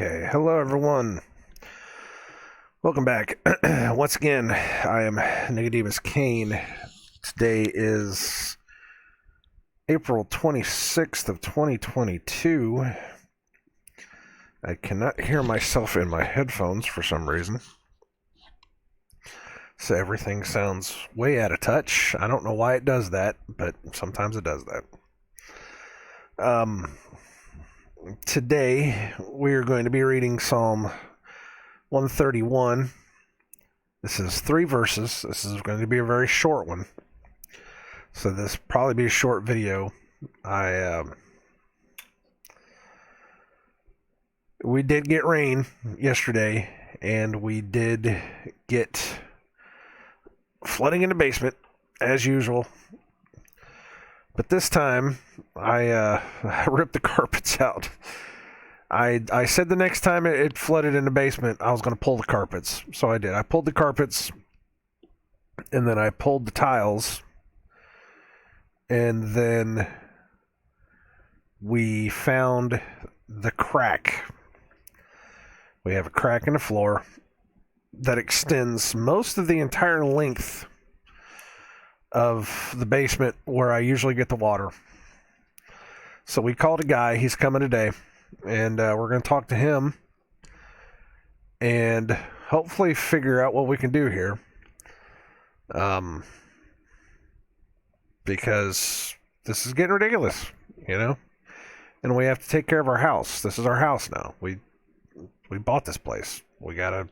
Okay, hello everyone. Welcome back. Once again, I am Nicodemus Kane. Today is April 26th of 2022. I cannot hear myself in my headphones for some reason. So everything sounds way out of touch. I don't know why it does that, but sometimes it does that. Today, we're going to be reading Psalm 131. This is 3 verses. This is going to be a very short one. So this will probably be a short video. We did get rain yesterday, and we did get flooding in the basement, as usual. But this time, I ripped the carpets out. I said the next time it flooded in the basement, I was going to pull the carpets. So I did. I pulled the carpets, and then I pulled the tiles, and then we found the crack. We have a crack in the floor that extends most of the entire length of the basement where I usually get the water. So we called a guy. He's coming today. And we're going to talk to him and hopefully figure out what we can do here. Because this is getting ridiculous, you know? And we have to take care of our house. This is our house now. We bought this place. We gotta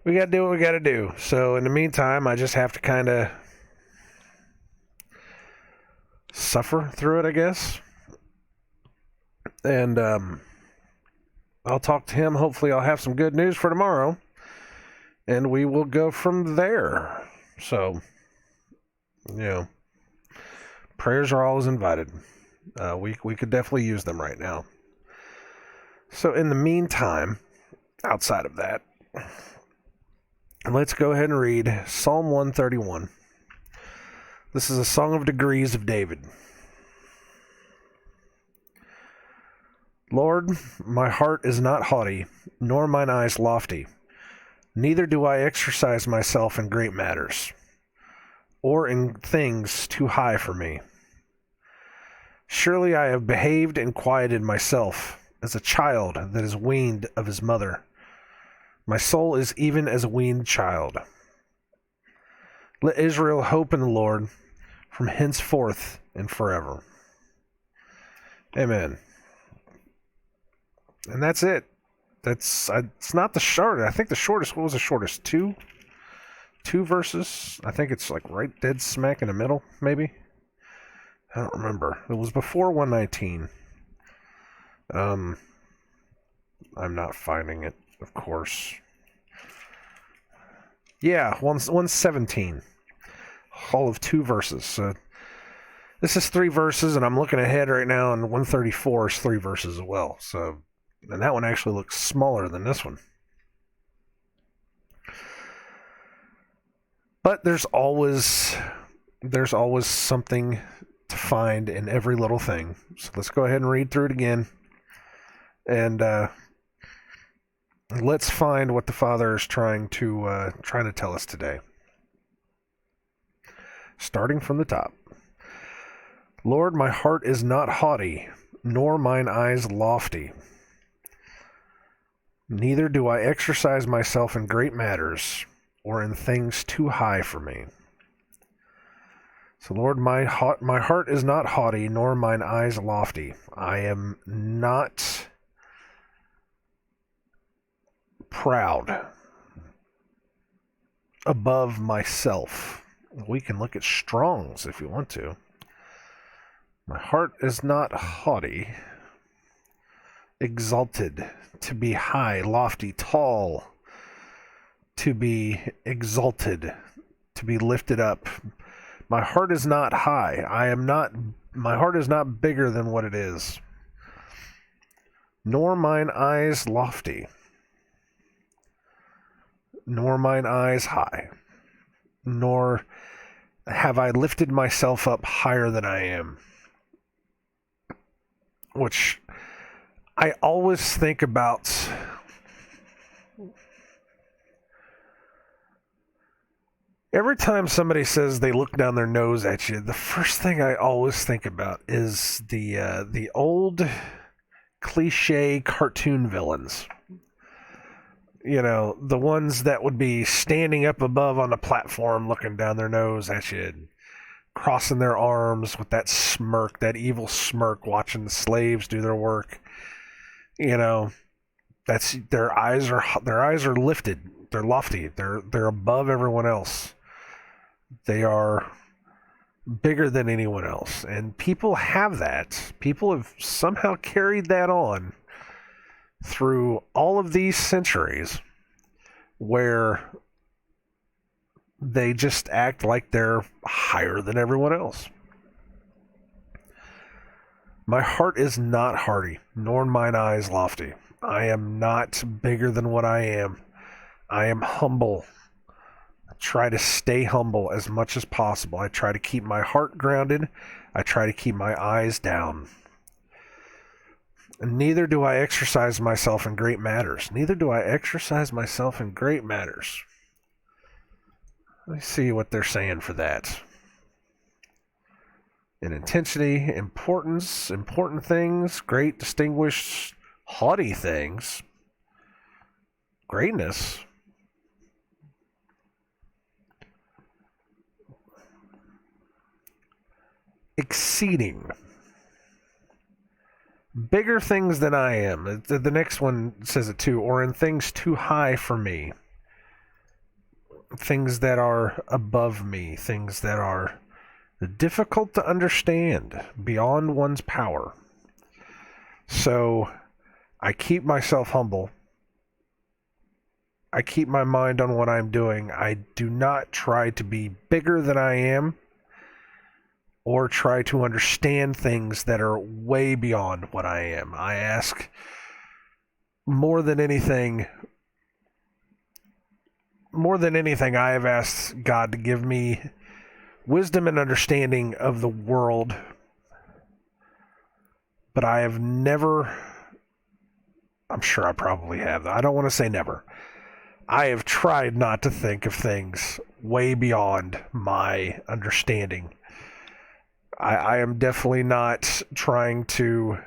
do what we gotta do. So in the meantime, I just have to kind of suffer through it, I guess. And I'll talk to him. Hopefully I'll have some good news for tomorrow. And we will go from there. So, prayers are always invited. We could definitely use them right now. So in the meantime, outside of that, let's go ahead and read Psalm 131. This is a Song of Degrees of David. Lord, my heart is not haughty, nor mine eyes lofty. Neither do I exercise myself in great matters, or in things too high for me. Surely I have behaved and quieted myself as a child that is weaned of his mother. My soul is even as a weaned child. Let Israel hope in the Lord from henceforth and forever. Amen. And that's it. It's not the short. I think the shortest. What was the shortest? Two verses. I think it's like right dead smack in the middle. Maybe. I don't remember. It was before 119. I'm not finding it, of course. Yeah, 117. All of 2 verses. So this is 3 verses, and I'm looking ahead right now, and 134 is 3 verses as well. So. And that one actually looks smaller than this one. But there's always something to find in every little thing. So let's go ahead and read through it again. And let's find what the Father is trying to tell us today. Starting from the top. Lord, my heart is not haughty, nor mine eyes lofty. Neither do I exercise myself in great matters, or in things too high for me. So, Lord, my heart is not haughty, nor mine eyes lofty. I am not proud above myself. We can look at Strong's if you want to. My heart is not haughty, exalted, to be high, lofty, tall, to be exalted, to be lifted up. My heart is not high. My heart is not bigger than what it is. Nor mine eyes lofty. Nor mine eyes high. Nor have I lifted myself up higher than I am. Which I always think about every time somebody says they look down their nose at you, the first thing I always think about is the old cliche cartoon villains. You know, the ones that would be standing up above on a platform looking down their nose at you, crossing their arms with that smirk, that evil smirk, watching the slaves do their work. You know, that's their eyes are lifted. They're lofty. They're above everyone else. They are bigger than anyone else. And people have that. People have somehow carried that on through all of these centuries where they just act like they're higher than everyone else. My heart is not hardy, nor mine eyes lofty. I am not bigger than what I am. I am humble. I try to stay humble as much as possible. I try to keep my heart grounded. I try to keep my eyes down. And neither do I exercise myself in great matters. Neither do I exercise myself in great matters. Let me see what they're saying for that. In intensity, importance, important things, great, distinguished, haughty things, greatness. Exceeding. Bigger things than I am. The next one says it too. Or in things too high for me. Things that are above me. Things that are difficult to understand. Beyond one's power. So, I keep myself humble. I keep my mind on what I'm doing. I do not try to be bigger than I am, or try to understand things that are way beyond what I am. I ask more than anything, I have asked God to give me wisdom and understanding of the world. But I have never, I'm sure I probably have, I don't want to say never. I have tried not to think of things way beyond my understanding. I am definitely not trying to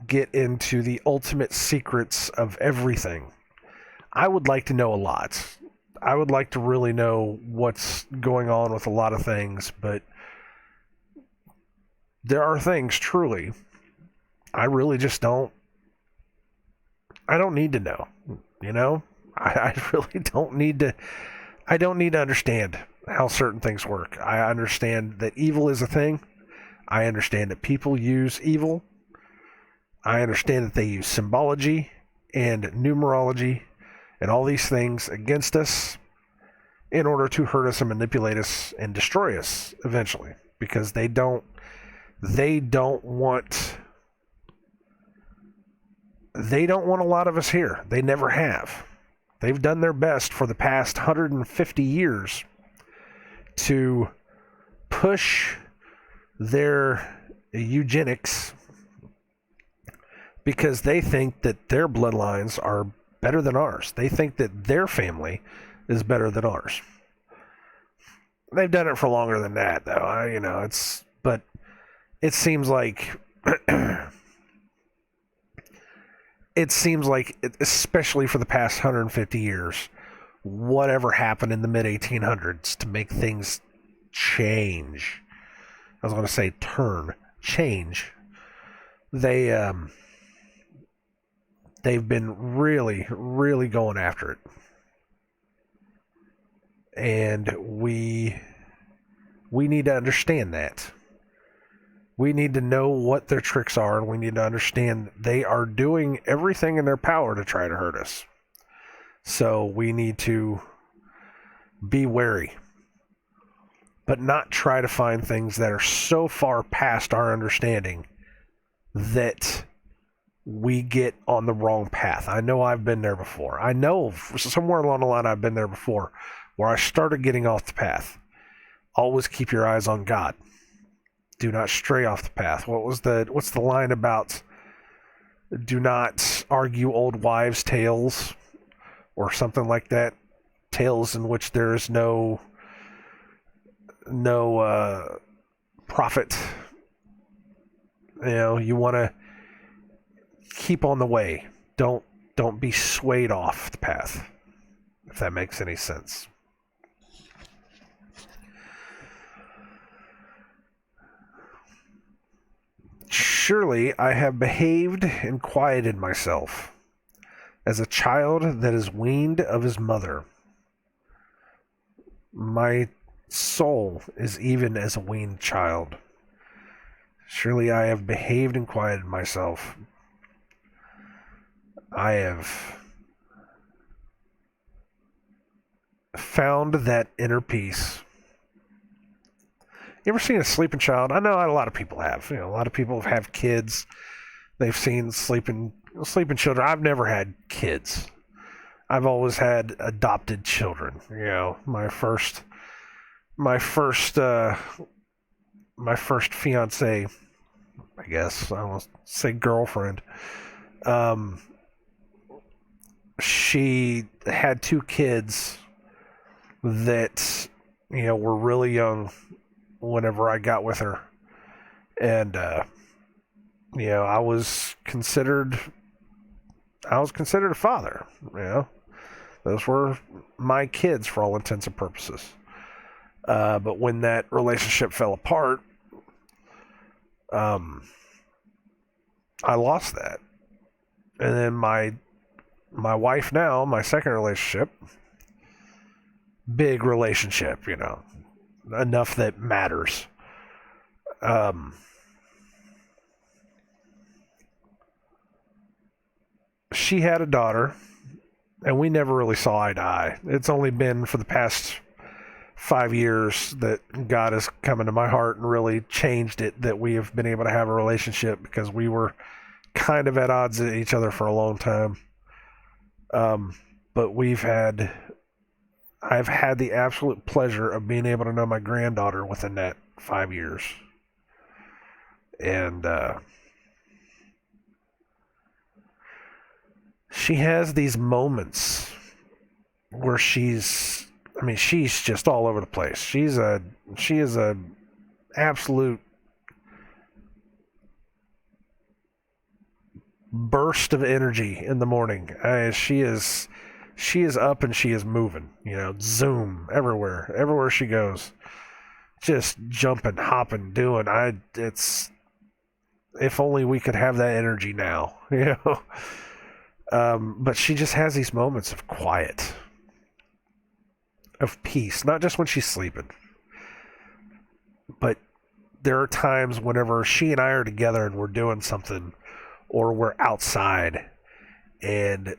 get into the ultimate secrets of everything. I would like to know a lot. I would like to really know what's going on with a lot of things, but there are things, truly, I really just don't. I don't need to know, you know? I really don't need to. I don't need to understand how certain things work. I understand that evil is a thing. I understand that people use evil. I understand that they use symbology and numerology and all these things against us in order to hurt us and manipulate us and destroy us eventually, because they don't want a lot of us here. They never have. They've done their best for the past 150 years to push their eugenics because they think that their bloodlines are better than ours. They think that their family is better than ours. They've done it for longer than that, though. But it seems like especially for the past 150 years, whatever happened in the mid 1800s to make things change. I was going to say change. They've been really, really going after it. And we need to understand that. We need to know what their tricks are, and we need to understand they are doing everything in their power to try to hurt us. So we need to be wary, but not try to find things that are so far past our understanding that we get on the wrong path. I know I've been there before. I know somewhere along the line I've been there before where I started getting off the path. Always keep your eyes on God. Do not stray off the path. What's the line about Do not argue old wives' tales or something like that. Tales in which there is no profit. You want to keep on the way. Don't be swayed off the path, if that makes any sense. Surely I have behaved and quieted myself as a child that is weaned of his mother. My soul is even as a weaned child. Surely I have behaved and quieted myself. I have found that inner peace. You ever seen a sleeping child? I know a lot of people have. A lot of people have kids. They've seen sleeping children. I've never had kids. I've always had adopted children. My first fiance, I guess I will say girlfriend. She had two kids that were really young whenever I got with her, and I was considered a father. Those were my kids for all intents and purposes. But when that relationship fell apart, I lost that. And then my wife now, my second relationship, big relationship, enough that matters. She had a daughter, and we never really saw eye to eye. It's only been for the past 5 years that God has come into my heart and really changed it, that we have been able to have a relationship, because we were kind of at odds with each other for a long time. But I've had the absolute pleasure of being able to know my granddaughter within that 5 years. And she has these moments where she's just all over the place. She is a absolute burst of energy in the morning. She is up and she is moving. Zoom everywhere she goes, just jumping, hopping, doing. If only we could have that energy now. But she just has these moments of quiet, of peace, not just when she's sleeping, but there are times whenever she and I are together and we're doing something, or we're outside, and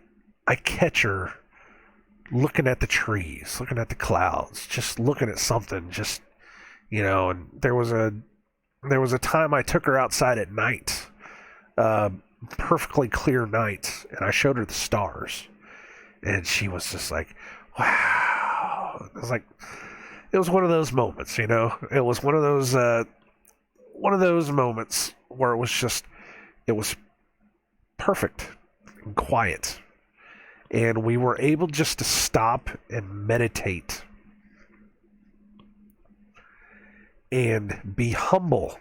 I catch her looking at the trees, looking at the clouds, just looking at something, and there was a time I took her outside at night, perfectly clear night, and I showed her the stars, and she was just like, wow. It was one of those moments, it was one of those moments where it was perfect and quiet, and we were able just to stop and meditate and be humble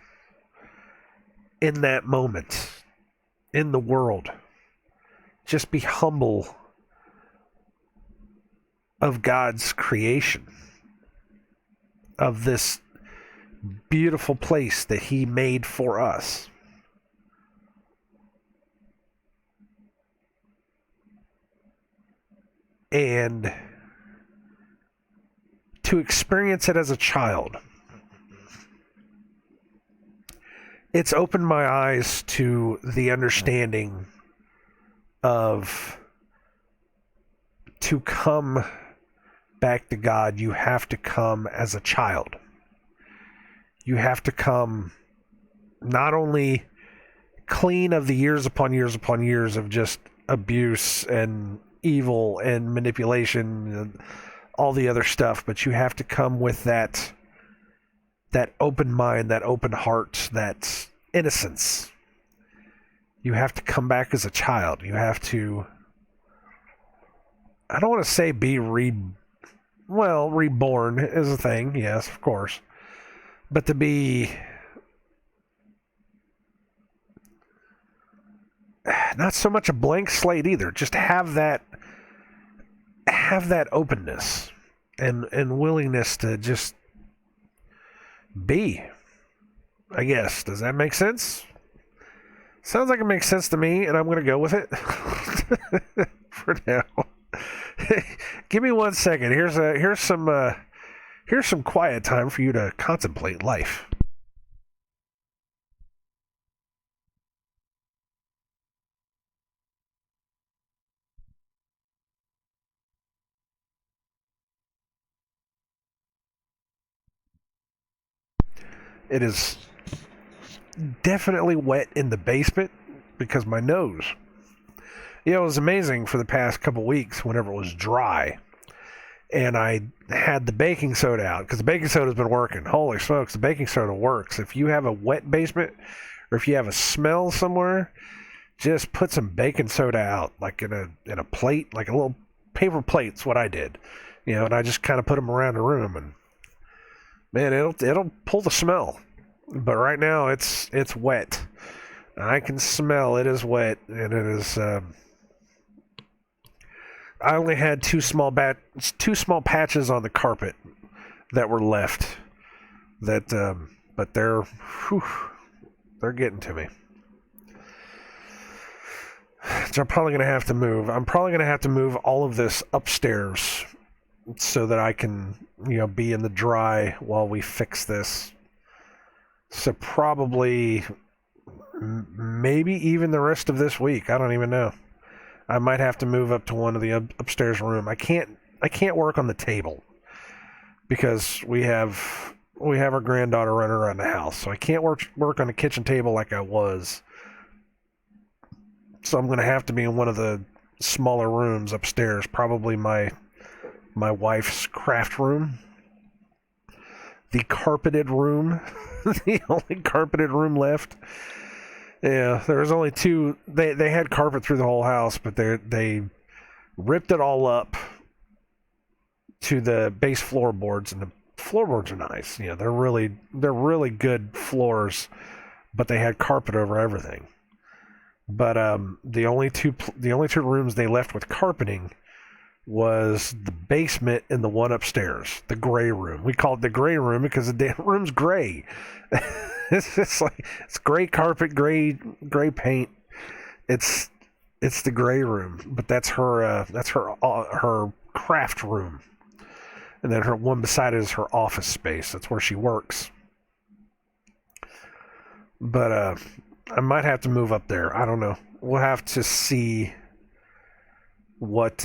in that moment, in the world. Just be humble of God's creation, of this beautiful place that He made for us. And to experience it as a child, it's opened my eyes to the understanding of, to come back to God, you have to come as a child. You have to come not only clean of the years upon years upon years of just abuse and evil and manipulation and all the other stuff, but you have to come with that open mind, that open heart, that innocence, You have to come back as a child. You have to, I don't want to say be reborn is a thing, yes, of course. But to be not so much a blank slate either. Just have that openness and willingness to just be. I guess. Does that make sense? Sounds like it makes sense to me, and I'm going to go with it for now. Give me 1 second. Here's some quiet time for you to contemplate life. It is definitely wet in the basement because my nose. It was amazing for the past couple weeks whenever it was dry. And I had the baking soda out because the baking soda's been working. Holy smokes, the baking soda works. If you have a wet basement or if you have a smell somewhere, just put some baking soda out, like in a plate, like a little paper plate's what I did. And I just kind of put them around the room, and man, it'll pull the smell. But right now it's wet. I can smell it is wet, and it is. I only had two small patches on the carpet that were left. But they're getting to me. So I'm probably gonna have to move. I'm probably gonna have to move all of this upstairs so that I can, be in the dry while we fix this. So probably, maybe even the rest of this week. I don't even know. I might have to move up to one of the upstairs room. I can't work on the table because we have our granddaughter running around the house. So I can't work on the kitchen table like I was. So I'm going to have to be in one of the smaller rooms upstairs, probably my wife's craft room. The carpeted room. The only carpeted room left. Yeah, there was only two. They had carpet through the whole house, but they ripped it all up to the base floorboards, and the floorboards are nice. They're really good floors, but they had carpet over everything. But the only two rooms they left with carpeting was the basement and the one upstairs, the gray room. We call it the gray room because the damn room's gray. It's gray carpet, gray paint. It's the gray room, but that's her craft room, and then her one beside it is her office space. That's where she works. But I might have to move up there. I don't know. We'll have to see what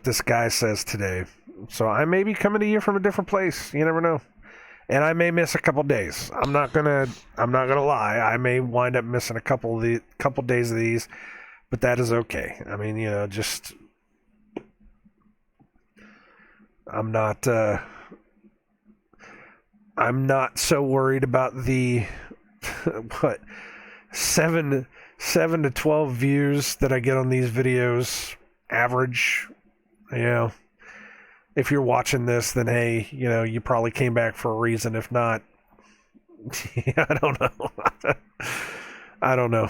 this guy says today. So I may be coming to you from a different place. You never know. And I may miss a couple days. I'm not gonna lie. I may wind up missing a couple days of these, but that is okay. I mean, just I'm not so worried about the what 7 to 12 views that I get on these videos average. If you're watching this, then hey, you probably came back for a reason. If not, I don't know. I don't know.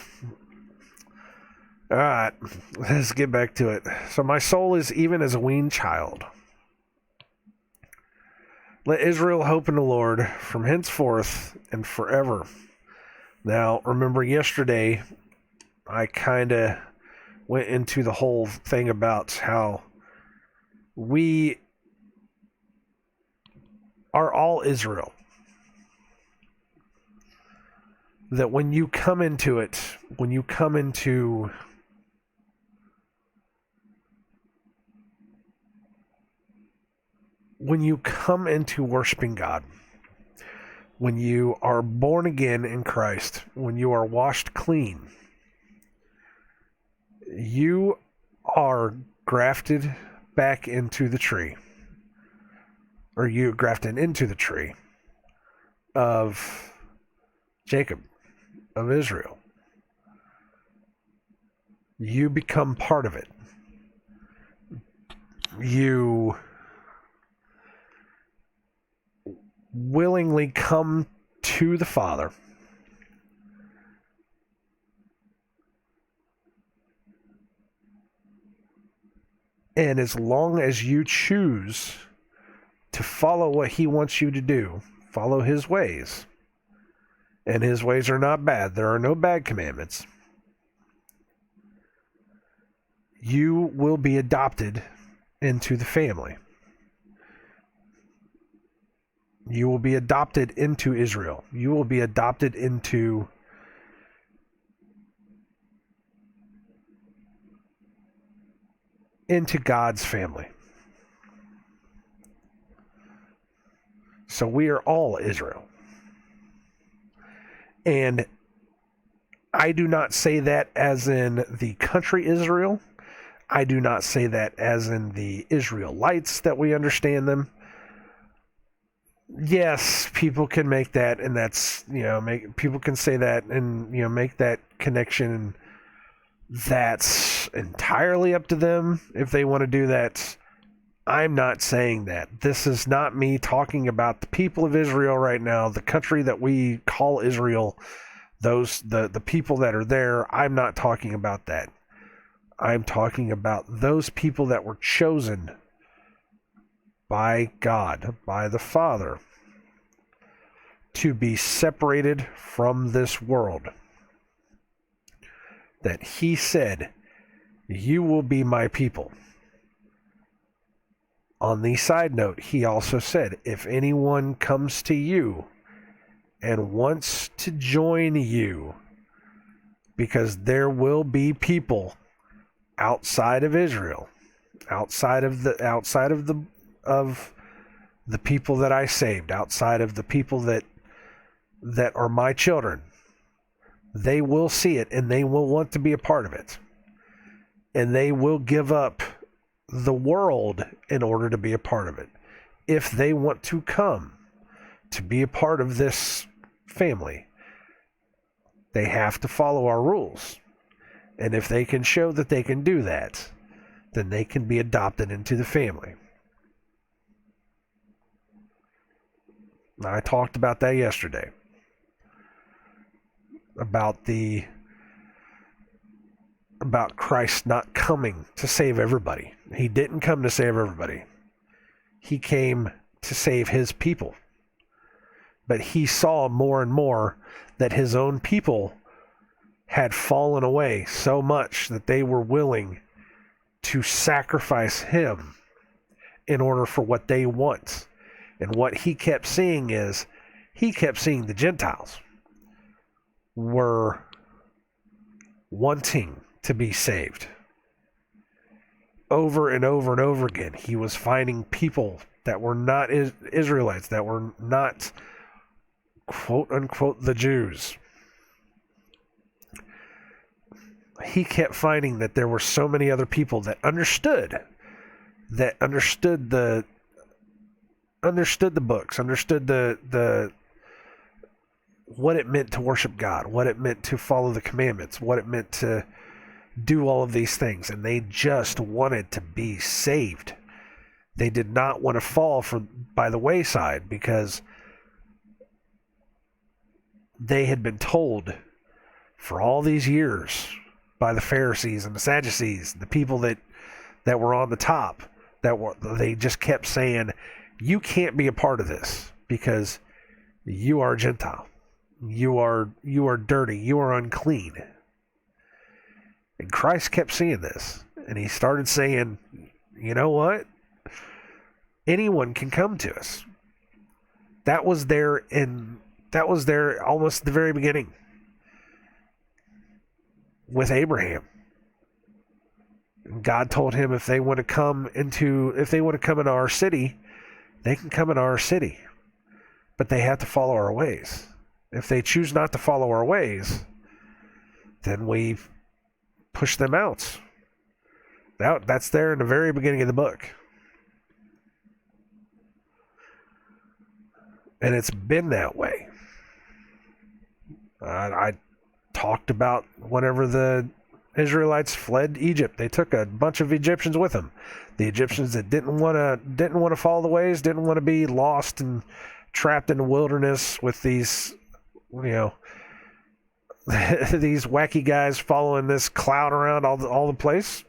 All right, let's get back to it. So my soul is even as a weaned child. Let Israel hope in the Lord from henceforth and forever. Now, remember yesterday, I kind of went into the whole thing about how we are all Israel. That when you come into worshiping God, when you are born again in Christ, when you are washed clean, you are grafted back into the tree. Or you grafted into the tree of Jacob, of Israel. You become part of it. You willingly come to the Father. And as long as you choose to follow what He wants you to do, follow His ways, and His ways are not bad, there are no bad commandments, you will be adopted into the family. You will be adopted into Israel. You will be adopted into God's family. So we are all Israel. And I do not say that as in the country Israel. I do not say that as in the Israelites that we understand them. Yes, people can make that, and that's, people can say that and, make that connection. That's entirely up to them if they want to do that. I'm not saying that. This is not me talking about the people of Israel right now, the country that we call Israel, the people that are there. I'm not talking about that. I'm talking about those people that were chosen by God, by the Father, to be separated from this world. That He said, you will be my people. On the side note, He also said, if anyone comes to you and wants to join you, because there will be people outside of Israel, outside of the people that I saved, outside of the people that are my children, they will see it and they will want to be a part of it. And they will give up the world in order to be a part of it. If they want to come to be a part of this family, they have to follow our rules. And if they can show that they can do that, then they can be adopted into the family. Now, I talked about that yesterday. About Christ not coming to save everybody. He didn't come to save everybody. He came to save His people. But He saw more and more that His own people had fallen away so much that they were willing to sacrifice Him in order for what they want. And what He kept seeing is, He kept seeing the Gentiles were wanting to be saved. Over and over and over again, He was finding people that were not Israelites, that were not, quote unquote, the Jews. He kept finding that there were so many other people that understood the books, understood the what it meant to worship God, what it meant to follow the commandments, what it meant to do all of these things, and they just wanted to be saved. They did not want to fall by the wayside, because they had been told for all these years by the Pharisees and the Sadducees, the people that were on the top, they just kept saying, you can't be a part of this because you are a Gentile. You are dirty. You are unclean. And Christ kept seeing this, and He started saying, you know what? Anyone can come to us. That was there almost at the very beginning with Abraham. God told him if they want to come into our city, they can come into our city, but they have to follow our ways. If they choose not to follow our ways, then we push them out. That's there in the very beginning of the book. And it's been that way. I talked about whenever the Israelites fled Egypt. They took a bunch of Egyptians with them. The Egyptians that didn't want to follow the ways, didn't want to be lost and trapped in the wilderness with these, these wacky guys following this cloud around all the place.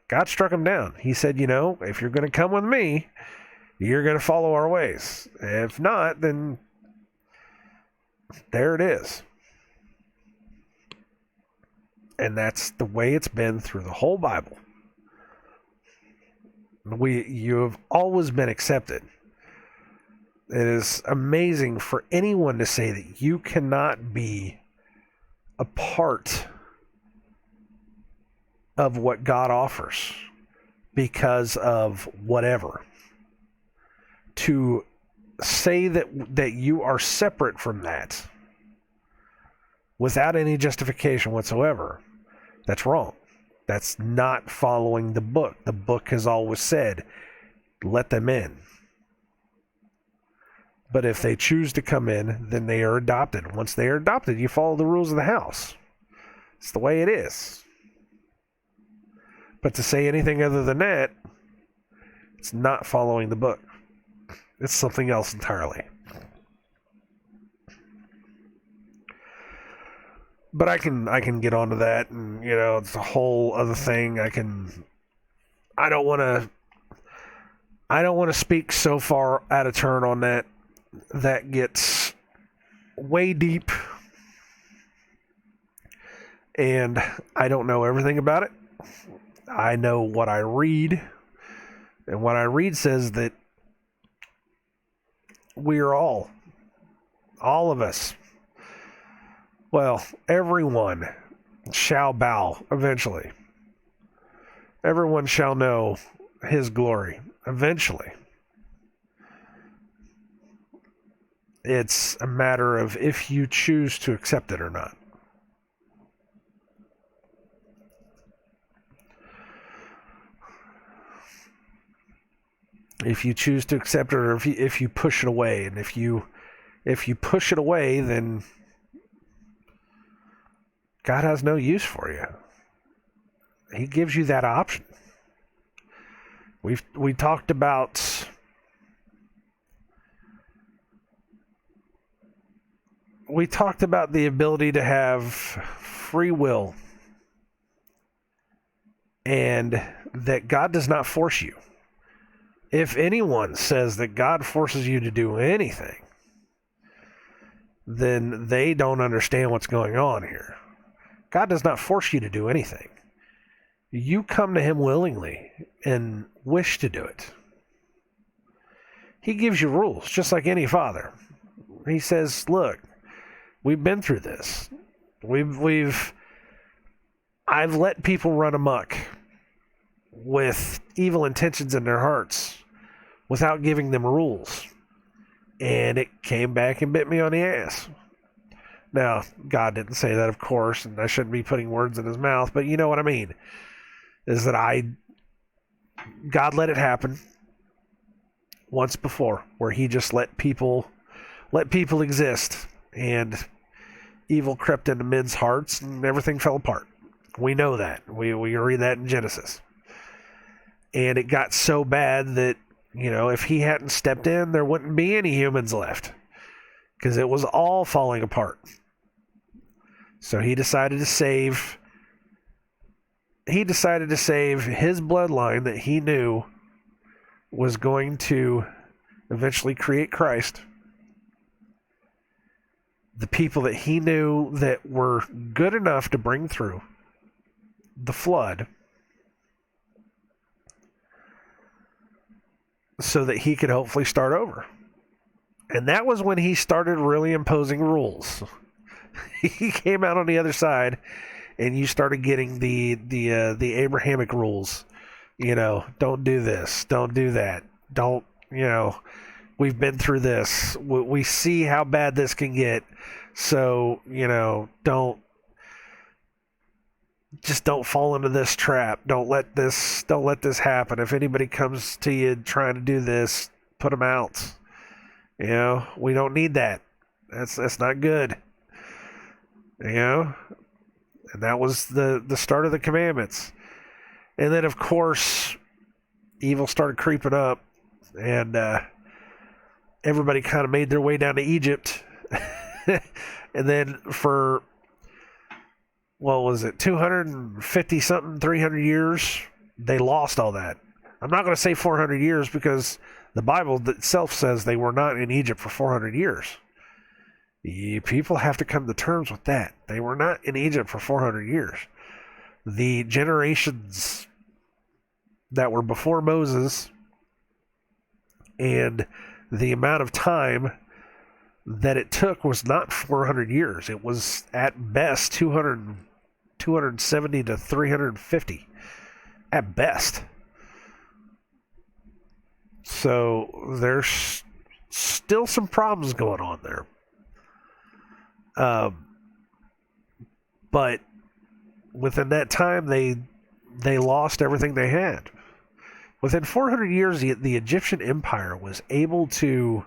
God struck them down. He said, if you're going to come with me, you're going to follow our ways. If not, then there it is. And that's the way it's been through the whole Bible. You have always been accepted. It is amazing for anyone to say that you cannot be a part of what God offers because of whatever. To say that you are separate from that without any justification whatsoever, that's wrong. That's not following the book. The book has always said, let them in. But if they choose to come in, then they are adopted. Once they are adopted, you follow the rules of the house. It's the way it is. But to say anything other than that, it's not following the book. It's something else entirely. But I can get onto that, and it's a whole other thing. I don't want to speak so far out of turn on that. That gets way deep, and I don't know everything about it. I know what I read, and what I read says that we are all of us, well, everyone shall bow eventually. Everyone shall know his glory eventually. It's a matter of if you choose to accept it or not. If you choose to accept it, or if you push it away, and if you push it away, then God has no use for you. He gives you that option. We talked about the ability to have free will, and that God does not force you. If anyone says that God forces you to do anything, then they don't understand what's going on here. God does not force you to do anything. You come to him willingly and wish to do it. He gives you rules, just like any father. He says, look, we've been through this. I've let people run amok with evil intentions in their hearts without giving them rules. And it came back and bit me on the ass. Now, God didn't say that, of course, and I shouldn't be putting words in his mouth, but you know what I mean. Is that God let it happen once before, where he just let people exist, and evil crept into men's hearts and everything fell apart. We know that. We read that in Genesis. And it got so bad that, if he hadn't stepped in, there wouldn't be any humans left, because it was all falling apart. So he decided to save his bloodline that he knew was going to eventually create Christ. The people that he knew that were good enough to bring through the flood, so that he could hopefully start over. And that was when he started really imposing rules. He came out on the other side, and you started getting the Abrahamic rules. Don't do this, don't do that, don't. We've been through this. We see how bad this can get. So don't fall into this trap. Don't let this happen. If anybody comes to you trying to do this, put them out. We don't need that. That's not good. And And that was the start of the commandments. And then, of course, evil started creeping up, and everybody kind of made their way down to Egypt. And then for, what was it, 250 something, 300 years, they lost all that. I'm not going to say 400 years because the Bible itself says they were not in Egypt for 400 years. People have to come to terms with that. They were not in Egypt for 400 years. The generations that were before Moses and the amount of time that it took was not 400 years. It was at best 270 to 350 at best. So there's still some problems going on there. But within that time, they lost everything they had. Within 400 years, the Egyptian Empire was able to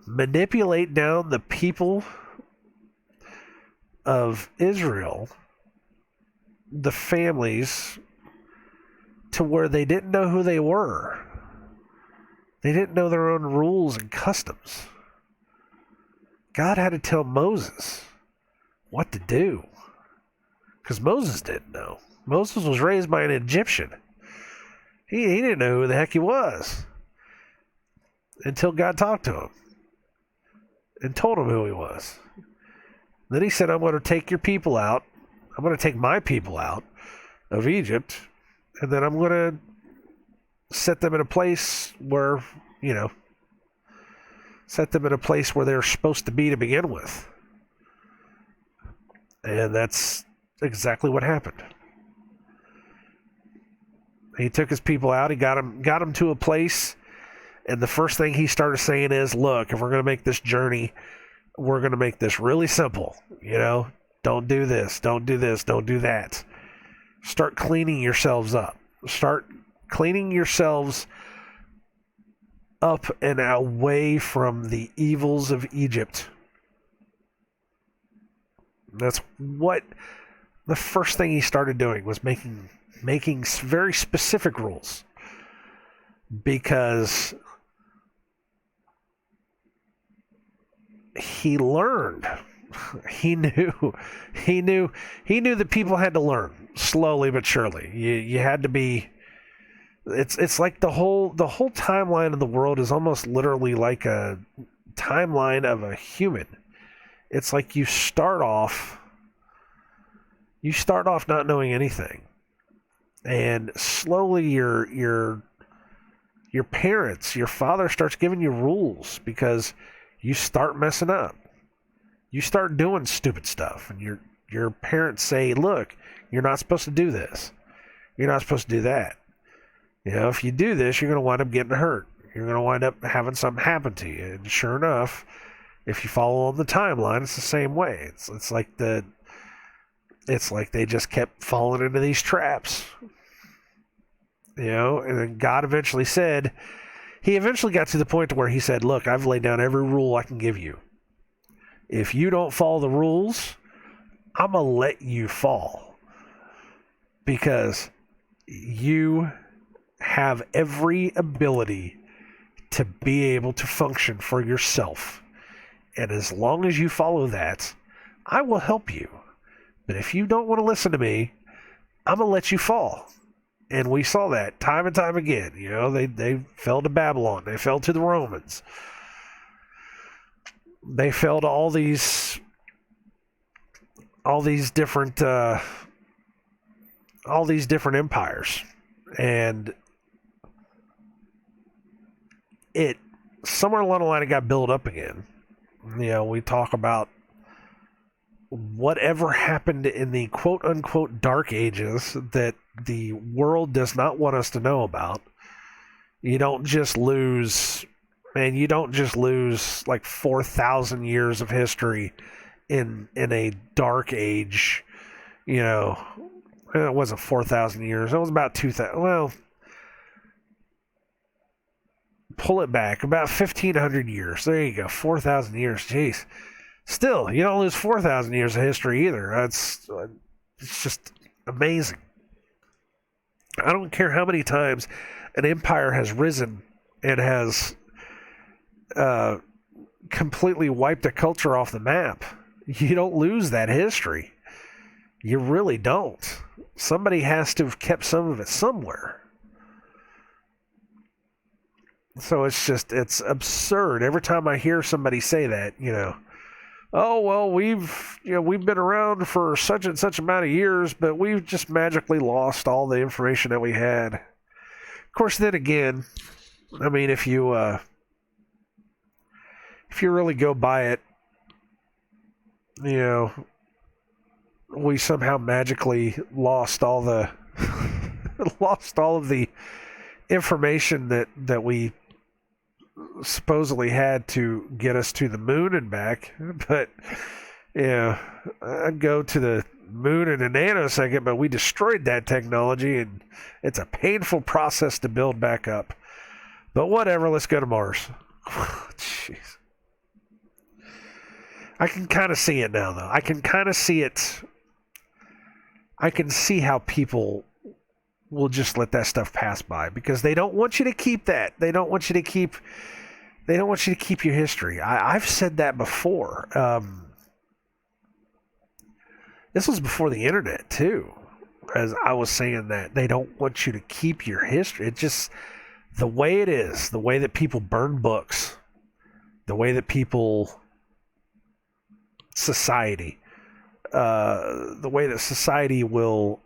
manipulate down the people of Israel, the families, to where they didn't know who they were. They didn't know their own rules and customs. God had to tell Moses what to do, because Moses didn't know. Moses was raised by an Egyptian. He didn't know who the heck he was until God talked to him and told him who he was. Then he said, I'm going to take your people out. I'm going to take my people out of Egypt, and then I'm going to set them in a place where, set them in a place where they're supposed to be to begin with. And that's exactly what happened. He took his people out. He got them to a place, and the first thing he started saying is, look, if we're going to make this journey, we're going to make this really simple. Don't do this, don't do this, don't do that. Start cleaning yourselves up. Start cleaning yourselves up and away from the evils of Egypt. That's what the first thing he started doing was making very specific rules, because he learned. He knew that people had to learn slowly but surely. You had to be. It's like the whole timeline of the world is almost literally like a timeline of a human. It's like you start off not knowing anything, and slowly your parents, your father starts giving you rules because you start messing up. You start doing stupid stuff, and your parents say, look, you're not supposed to do this. You're not supposed to do that. If you do this, you're going to wind up getting hurt. You're going to wind up having something happen to you. And sure enough, if you follow on the timeline, it's the same way. It's like they just kept falling into these traps. And then God eventually said, he eventually got to the point where he said, look, I've laid down every rule I can give you. If you don't follow the rules, I'm going to let you fall. Because you have every ability to be able to function for yourself. And as long as you follow that, I will help you. But if you don't want to listen to me, I'm going to let you fall. And we saw that time and time again. They fell to Babylon. They fell to the Romans. They fell to all these different empires. And it somewhere along the line it got built up again. We talk about whatever happened in the quote unquote dark ages that the world does not want us to know about. You don't just lose like 4,000 years of history in a dark age. It wasn't 4,000 years. It was about 2,000. Well, pull it back about 1,500 years. There you go. 4,000 years. Jeez. Still, you don't lose 4,000 years of history either. It's just amazing. I don't care how many times an empire has risen and has completely wiped a culture off the map. You don't lose that history. You really don't. Somebody has to have kept some of it somewhere. So it's absurd. Every time I hear somebody say that, oh well, we've been around for such and such amount of years, but we've just magically lost all the information that we had. Of course, then again, I mean, if you really go by it, we somehow magically lost all the lost all of the information that we supposedly had to get us to the moon and back. But I'd go to the moon in a nanosecond, but we destroyed that technology, and it's a painful process to build back up. But whatever, let's go to Mars. Jeez. I can kind of see it now, though. I can kind of see it. I can see how people will just let that stuff pass by because they don't want you to keep that. They don't want you to keep your history. I've said that before. This was before the internet too, as I was saying that they don't want you to keep your history. It's just the way it is, the way that people burn books, the way that society, the way that society will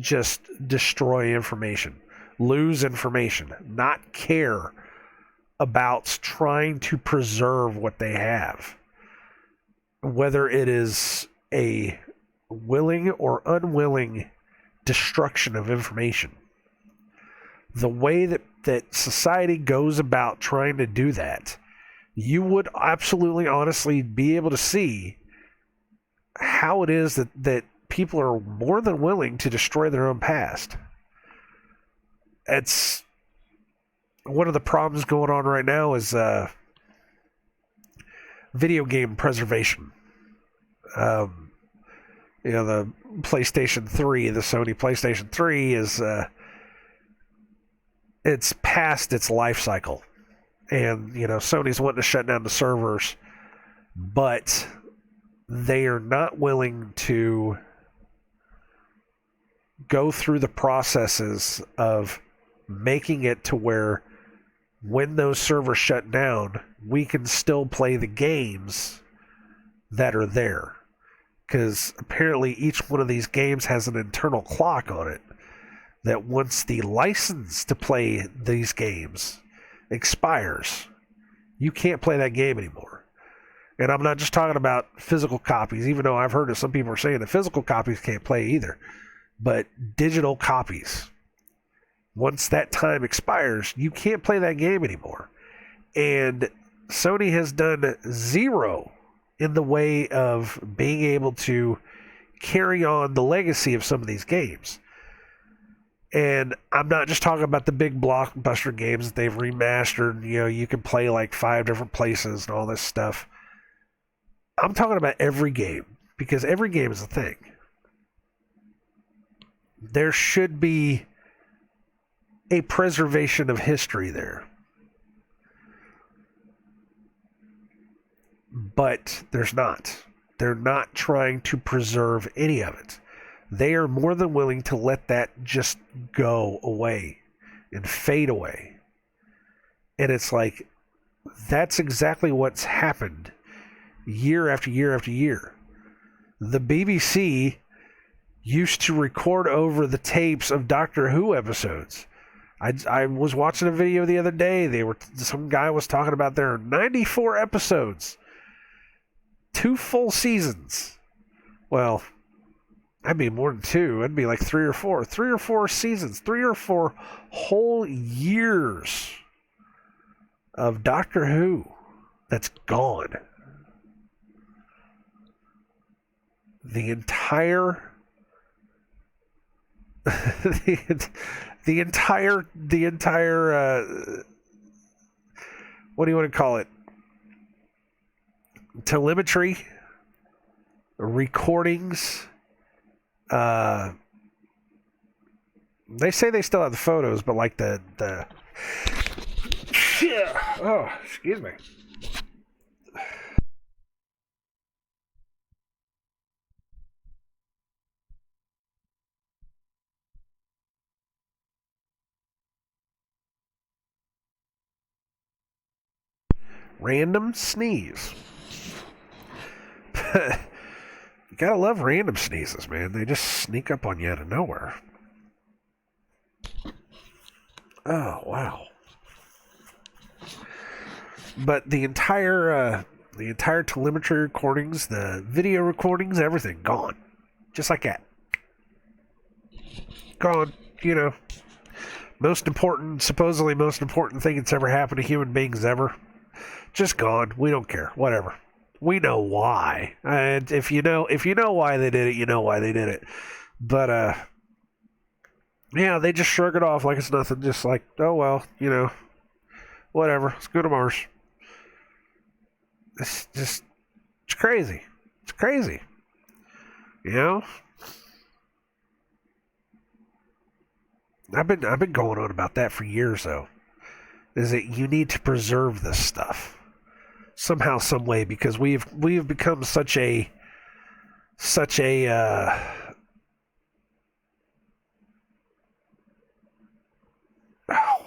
just destroy information, lose information, not care about trying to preserve what they have, whether it is a willing or unwilling destruction of information. The way that society goes about trying to do that, you would absolutely honestly be able to see how it is that people are more than willing to destroy their own past. It's one of the problems going on right now is video game preservation. The PlayStation 3, the Sony PlayStation 3 is it's past its life cycle. And, Sony's wanting to shut down the servers, but they are not willing to go through the processes of making it to where when those servers shut down, we can still play the games that are there. Because apparently each one of these games has an internal clock on it that once the license to play these games expires, you can't play that game anymore. And I'm not just talking about physical copies, even though I've heard that some people are saying that physical copies can't play either. But digital copies, once that time expires, you can't play that game anymore. And Sony has done zero in the way of being able to carry on the legacy of some of these games. And I'm not just talking about the big blockbuster games that they've remastered. You can play like 5 different places and all this stuff. I'm talking about every game, because every game is a thing. There should be a preservation of history there. But there's not. They're not trying to preserve any of it. They are more than willing to let that just go away and fade away. And it's like, that's exactly what's happened year after year after year. The BBC used to record over the tapes of Doctor Who episodes. I was watching a video the other day. Some guy was talking about there are 94 episodes, 2 full seasons. Well, I'd be more than 2. It'd be like 3 or 4. 3 or 4 seasons. 3 or 4 whole years of Doctor Who that's gone. The entire the entire what do you want to call it? telemetry, recordings. They say they still have the photos, but like the oh, excuse me. Random sneeze. You gotta love random sneezes, man. They just sneak up on you out of nowhere. Oh, wow. But the entire telemetry recordings, the video recordings, everything gone. Just like that. Gone. You know, supposedly most important thing that's ever happened to human beings ever. Just gone. We don't care. Whatever. We know why. And if you know why they did it, you know why they did it. But yeah, they just shrug it off like it's nothing. Just like, oh well, you know, whatever. Let's go to Mars. It's crazy. It's crazy. You know? I've been going on about that for years though. Is that you need to preserve this stuff somehow, some way, because we've become such a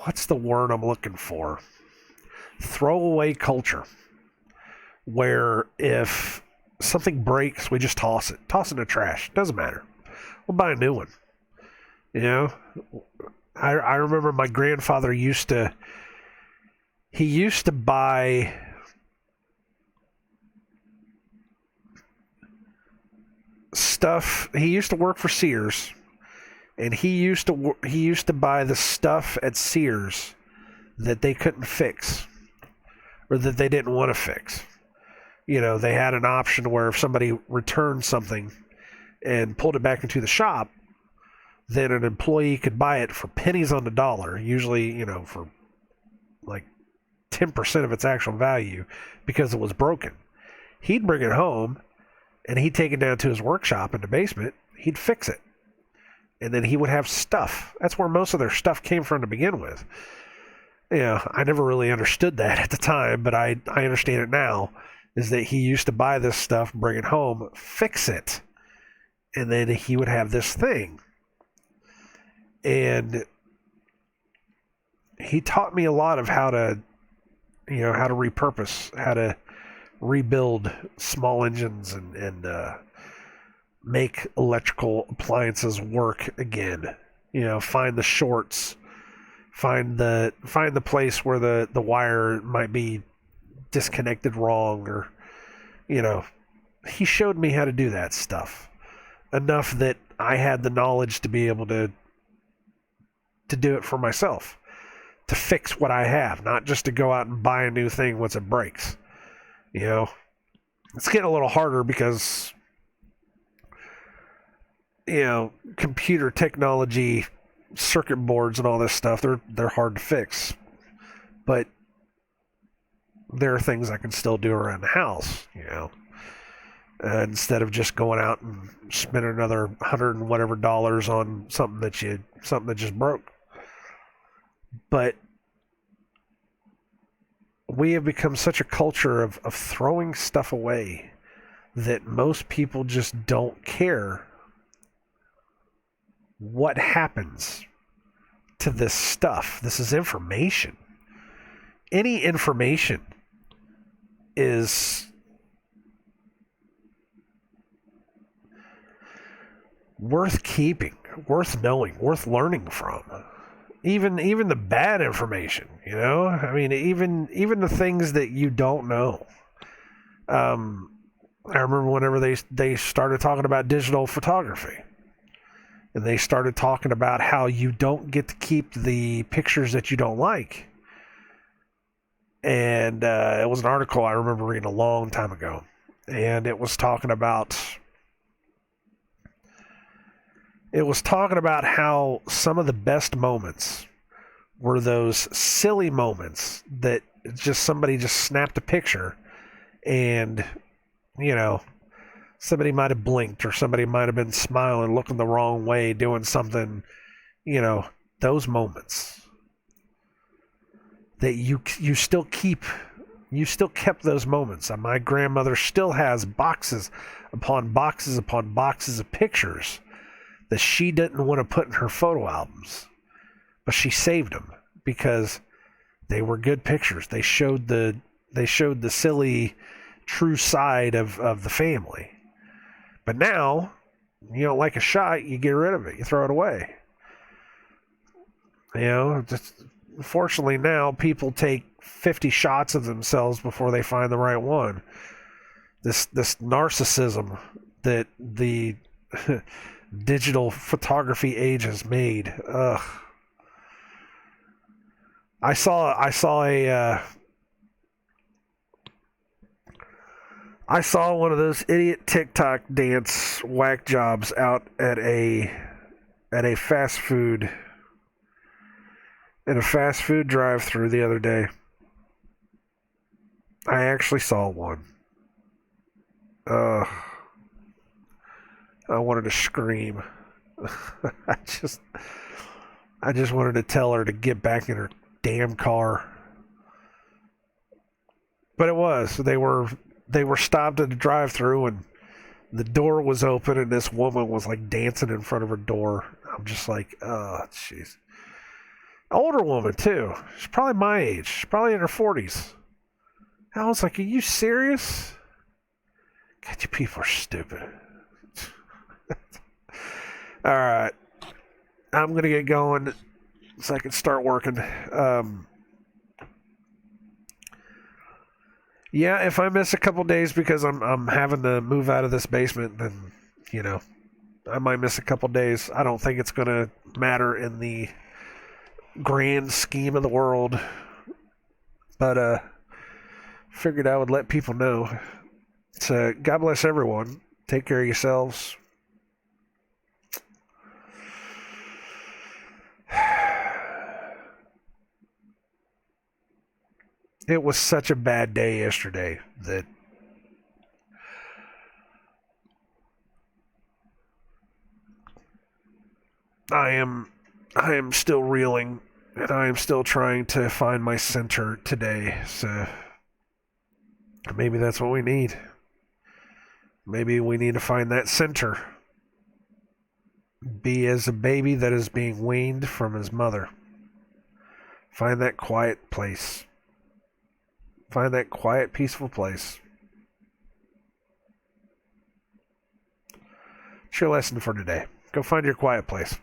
what's the word I'm looking for? Throwaway culture. Where if something breaks, we just toss it in the trash. Doesn't matter. We'll buy a new one. You know, I remember my grandfather used to buy stuff. He used to work for Sears, and he used to buy the stuff at Sears that they couldn't fix or that they didn't want to fix. You know, they had an option where if somebody returned something and pulled it back into the shop, then an employee could buy it for pennies on the dollar, usually, you know, for like 10% of its actual value because it was broken. He'd bring it home and he'd take it down to his workshop in the basement. He'd fix it. And then he would have stuff. That's where most of their stuff came from to begin with. You know, I never really understood that at the time, but I understand it now. Is that he used to buy this stuff, bring it home, fix it, and then he would have this thing. And he taught me a lot of how to repurpose, how to rebuild small engines and make electrical appliances work again. You know, find the shorts, find the place where the wire might be disconnected wrong, or you know, he showed me how to do that stuff enough that I had the knowledge to be able to do it for myself, to fix what I have, not just to go out and buy a new thing once it breaks. You know, it's getting a little harder because, you know, computer technology, circuit boards and all this stuff, they're hard to fix, but there are things I can still do around the house, you know, instead of just going out and spending another $100 and whatever on something that just broke. But we have become such a culture of throwing stuff away that most people just don't care what happens to this stuff. This is information. Any information is worth keeping, worth knowing, worth learning from. Even the bad information, you know? I mean, even the things that you don't know. I remember whenever they started talking about digital photography. And they started talking about how you don't get to keep the pictures that you don't like. And it was an article I remember reading a long time ago. And it was talking about how some of the best moments were those silly moments that just somebody just snapped a picture and, you know, somebody might have blinked or somebody might have been smiling, looking the wrong way, doing something, you know, those moments that you still keep. You still kept those moments. My grandmother still has boxes upon boxes upon boxes of pictures that she didn't want to put in her photo albums, but she saved them because they were good pictures. They showed the silly, true side of the family. But now, you don't like a shot, you get rid of it. You throw it away. You know, unfortunately now people take 50 shots of themselves before they find the right one. This narcissism that the digital photography age has made. Ugh. I saw one of those idiot TikTok dance whack jobs out at a fast food drive-thru the other day. I actually saw one. I wanted to scream. I just wanted to tell her to get back in her damn car. But it was. They were stopped at the drive-thru and the door was open and this woman was like dancing in front of her door. I'm just like, oh, jeez. Older woman too. She's probably my age. She's probably in her 40s. I was like, are you serious? God, you people are stupid. All right. I'm going to get going so I can start working. Yeah, if I miss a couple days because I'm having to move out of this basement, then, you know, I might miss a couple days. I don't think it's going to matter in the grand scheme of the world. But, figured I would let people know. So, God bless everyone. Take care of yourselves. It was such a bad day yesterday that I am still reeling and I am still trying to find my center today. So maybe that's what we need. Maybe we need to find that center. Be as a baby that is being weaned from his mother. Find that quiet place. Find that quiet, peaceful place. It's your lesson for today. Go find your quiet place.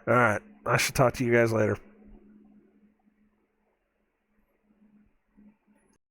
All right. I shall talk to you guys later.